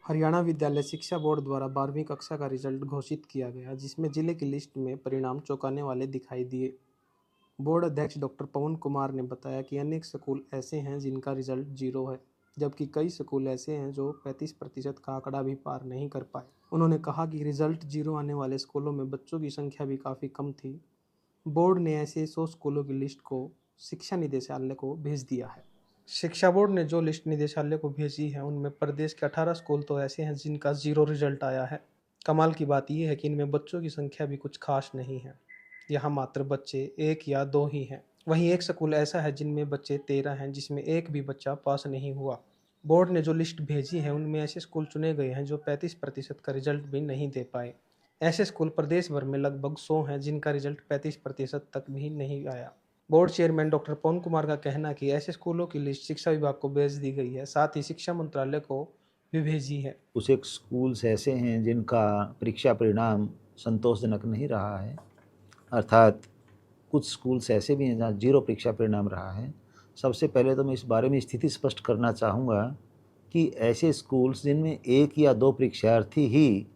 हरियाणा विद्यालय शिक्षा बोर्ड द्वारा 12वीं कक्षा का रिजल्ट घोषित किया गया, जिसमें जिले की लिस्ट में परिणाम चौंकाने वाले दिखाई दिए। बोर्ड अध्यक्ष डॉक्टर पवन कुमार ने बताया कि अनेक स्कूल ऐसे हैं जिनका रिजल्ट 0 है, जबकि कई स्कूल ऐसे हैं जो 35% का आंकड़ा भी पार नहीं कर पाए। उन्होंने कहा कि रिजल्ट 0 आने वाले स्कूलों में बच्चों की संख्या भी काफ़ी कम थी। बोर्ड ने ऐसे 100 स्कूलों की लिस्ट को शिक्षा निदेशालय को भेज दिया है। शिक्षा बोर्ड ने जो लिस्ट निदेशालय को भेजी है, उनमें प्रदेश के 18 स्कूल तो ऐसे हैं जिनका 0 रिजल्ट आया है। कमाल की बात यह है कि इनमें बच्चों की संख्या भी कुछ खास नहीं है। यहाँ मात्र बच्चे 1 या 2 ही हैं। वहीं एक स्कूल ऐसा है जिनमें बच्चे 13 हैं, जिसमें एक भी बच्चा पास नहीं हुआ। बोर्ड ने जो लिस्ट भेजी है, उनमें ऐसे स्कूल चुने गए हैं जो 35% का रिजल्ट भी नहीं दे पाए। ऐसे स्कूल प्रदेश भर में लगभग 100 हैं जिनका रिजल्ट 35% तक भी नहीं आया। बोर्ड चेयरमैन डॉक्टर पवन कुमार का कहना है कि ऐसे स्कूलों की लिस्ट शिक्षा विभाग को भेज दी गई है, साथ ही शिक्षा मंत्रालय को भी भेजी है। कुछ एक स्कूल्स ऐसे हैं जिनका परीक्षा परिणाम संतोषजनक नहीं रहा है, अर्थात कुछ स्कूल्स ऐसे भी हैं जहाँ 0 परीक्षा परिणाम रहा है। सबसे पहले तो मैं इस बारे में स्थिति स्पष्ट करना चाहूँगा कि ऐसे स्कूल्स जिनमें 1 या 2 परीक्षार्थी ही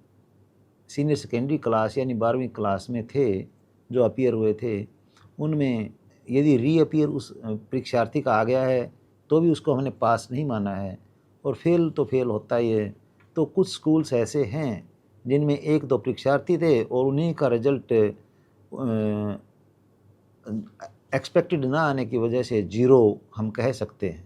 सीनियर सेकेंडरी क्लास यानी 12वीं क्लास में थे जो अपीयर हुए थे, उनमें यदि रीअपीयर उस परीक्षार्थी का आ गया है तो भी उसको हमने पास नहीं माना है, और फेल तो फेल होता ही है। तो कुछ स्कूल्स ऐसे हैं जिनमें 1-2 परीक्षार्थी थे और उन्हीं का रिजल्ट एक्सपेक्टेड ना आने की वजह से 0 हम कह सकते हैं।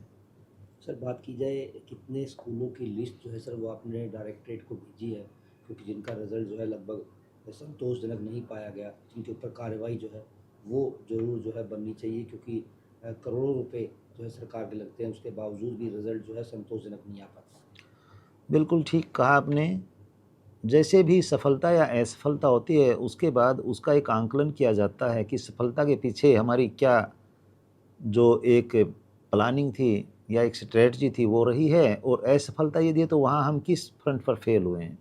सर, बात की जाए कितने स्कूलों की लिस्ट जो है सर वो आपने डायरेक्टरेट को भेजी है, क्योंकि जिनका रिज़ल्ट जो है लगभग संतोषजनक नहीं पाया गया, जिनके ऊपर कार्रवाई जो है वो ज़रूर जो है बननी चाहिए, क्योंकि करोड़ों रुपए जो है सरकार के लगते हैं, उसके बावजूद भी रिज़ल्ट जो है संतोषजनक नहीं आ पाता। बिल्कुल ठीक कहा आपने। जैसे भी सफलता या असफलता होती है उसके बाद उसका एक आंकलन किया जाता है कि सफलता के पीछे हमारी क्या जो एक प्लानिंग थी या एक स्ट्रेटजी थी वो रही है, और असफलता यदि है तो वहाँ हम किस फ्रंट पर फेल हुए हैं।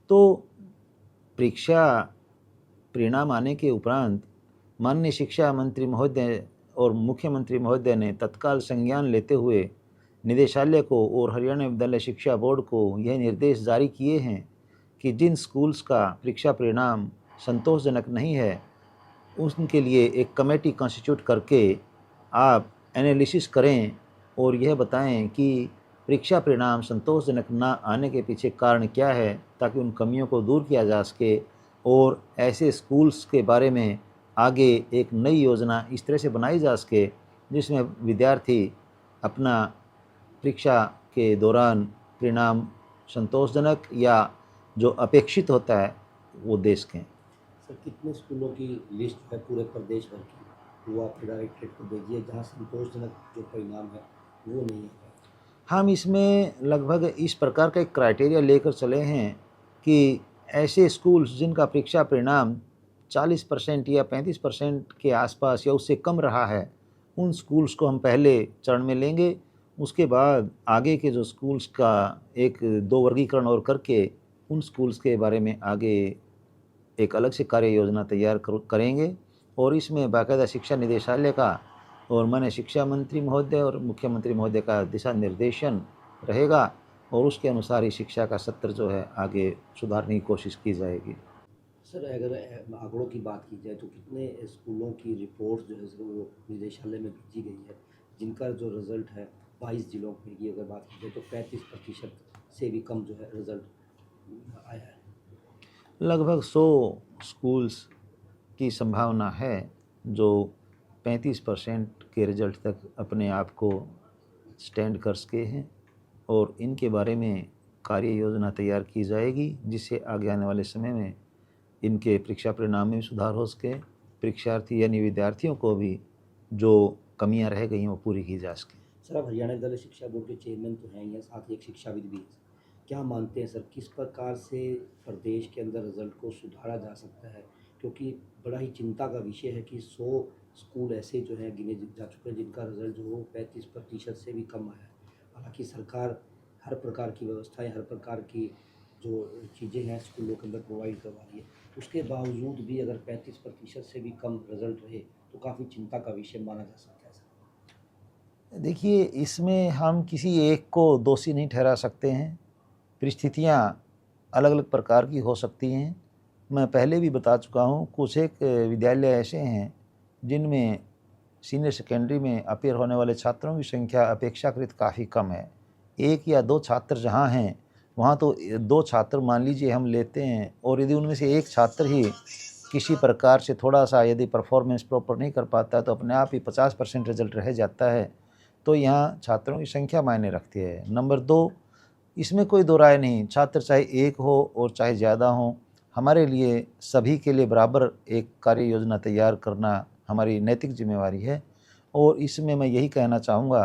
तो परीक्षा परिणाम आने के उपरांत माननीय शिक्षा मंत्री महोदय और मुख्यमंत्री महोदय ने तत्काल संज्ञान लेते हुए निदेशालय को और हरियाणा विद्यालय शिक्षा बोर्ड को यह निर्देश जारी किए हैं कि जिन स्कूल्स का परीक्षा परिणाम संतोषजनक नहीं है उनके लिए एक कमेटी कॉन्स्टिट्यूट करके आप एनालिसिस करें और यह बताएं कि परीक्षा परिणाम संतोषजनक ना आने के पीछे कारण क्या है, ताकि उन कमियों को दूर किया जा सके और ऐसे स्कूल्स के बारे में आगे एक नई योजना इस तरह से बनाई जा सके जिसमें विद्यार्थी अपना परीक्षा के दौरान परिणाम संतोषजनक या जो अपेक्षित होता है वो दे सकें। सर, कितने स्कूलों की लिस्ट है पूरे प्रदेश भर की वो आपने डायरेक्टरेट को भेजी है जहाँ संतोषजनक जो परिणाम है वो नहीं है? हम इसमें लगभग इस प्रकार का एक क्राइटेरिया लेकर चले हैं कि ऐसे स्कूल्स जिनका परीक्षा परिणाम 40% या 35% के आसपास या उससे कम रहा है, उन स्कूल्स को हम पहले चरण में लेंगे। उसके बाद आगे के जो स्कूल्स का एक 2 वर्गीकरण और करके उन स्कूल्स के बारे में आगे एक अलग से कार्य योजना तैयार करेंगे, और इसमें बाकायदा शिक्षा निदेशालय का और माननीय शिक्षा मंत्री महोदय और मुख्यमंत्री महोदय का दिशा निर्देशन रहेगा, और उसके अनुसार ही शिक्षा का सत्र जो है आगे सुधारने की कोशिश की जाएगी। सर, अगर आंकड़ों की बात की जाए तो कितने स्कूलों की रिपोर्ट जो है सर वो निदेशालय में भेजी गई है जिनका जो रिज़ल्ट है 22 जिलों में की अगर बात की जाए तो 35% से भी कम जो है रिज़ल्ट आया है? लगभग 100 स्कूल्स की संभावना है जो 35% के रिजल्ट तक अपने आप को स्टैंड कर सके हैं, और इनके बारे में कार्य योजना तैयार की जाएगी जिससे आगे आने वाले समय में इनके परीक्षा परिणाम में भी सुधार हो सके, परीक्षार्थी यानी विद्यार्थियों को भी जो कमियां रह गई हैं वो पूरी की जा सके। सर, आप हरियाणा विद्यालय शिक्षा बोर्ड के चेयरमैन तो हैं ही हैं, साथ ही एक शिक्षाविद भी हैं। क्या मानते हैं सर किस प्रकार से प्रदेश के अंदर रिजल्ट को सुधारा जा सकता है, क्योंकि बड़ा ही चिंता का विषय है कि 100 स्कूल ऐसे जो हैं गिने जा चुके हैं जिनका रिजल्ट जो वो 35% से भी कम आया है। हालांकि सरकार हर प्रकार की व्यवस्थाएं, हर प्रकार की जो चीज़ें हैं स्कूलों के अंदर प्रोवाइड करवा रही है, उसके बावजूद भी अगर 35% से भी कम रिजल्ट रहे तो काफ़ी चिंता का विषय माना जा सकता है सर। देखिए, इसमें हम किसी एक को दोषी नहीं ठहरा सकते हैं, परिस्थितियाँ अलग अलग प्रकार की हो सकती हैं। मैं पहले भी बता चुका हूँ, कुछ एक विद्यालय ऐसे हैं जिनमें सीनियर सेकेंडरी में अपीयर होने वाले छात्रों की संख्या अपेक्षाकृत काफ़ी कम है। 1 या 2 छात्र जहाँ हैं, वहाँ तो 2 छात्र मान लीजिए हम लेते हैं, और यदि उनमें से 1 छात्र ही किसी प्रकार से थोड़ा-सा यदि परफॉर्मेंस प्रॉपर नहीं कर पाता है, तो अपने आप ही 50% रिज़ल्ट रह जाता है। तो यहाँ छात्रों की संख्या मायने रखती है। नंबर 2, इसमें कोई दो राय नहीं, छात्र चाहे 1 हो और चाहे ज़्यादा हों, हमारे लिए सभी के लिए बराबर एक कार्य योजना तैयार करना हमारी नैतिक जिम्मेवारी है। और इसमें मैं यही कहना चाहूँगा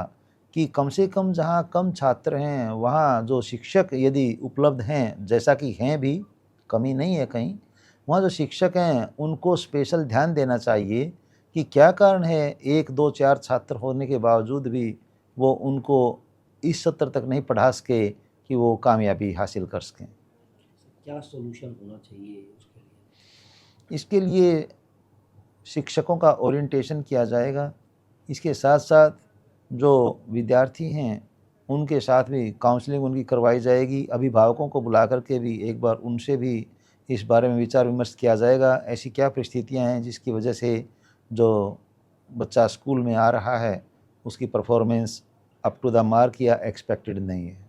कि कम से कम जहाँ कम छात्र हैं, वहाँ जो शिक्षक यदि उपलब्ध हैं, जैसा कि हैं भी, कमी नहीं है कहीं, वहाँ जो शिक्षक हैं उनको स्पेशल ध्यान देना चाहिए कि क्या कारण है 1, 2, 4 छात्र होने के बावजूद भी वो उनको इस स्तर तक नहीं पढ़ा सके कि वो कामयाबी हासिल कर सकें। क्या सॉल्यूशन होना चाहिए उसके लिए? इसके लिए शिक्षकों का ओरिएंटेशन किया जाएगा। इसके साथ साथ जो विद्यार्थी हैं उनके साथ भी काउंसलिंग उनकी करवाई जाएगी। अभिभावकों को बुला कर के भी एक बार उनसे भी इस बारे में विचार विमर्श किया जाएगा, ऐसी क्या परिस्थितियां हैं जिसकी वजह से जो बच्चा स्कूल में आ रहा है उसकी performance up to the mark या एक्सपेक्टेड नहीं है।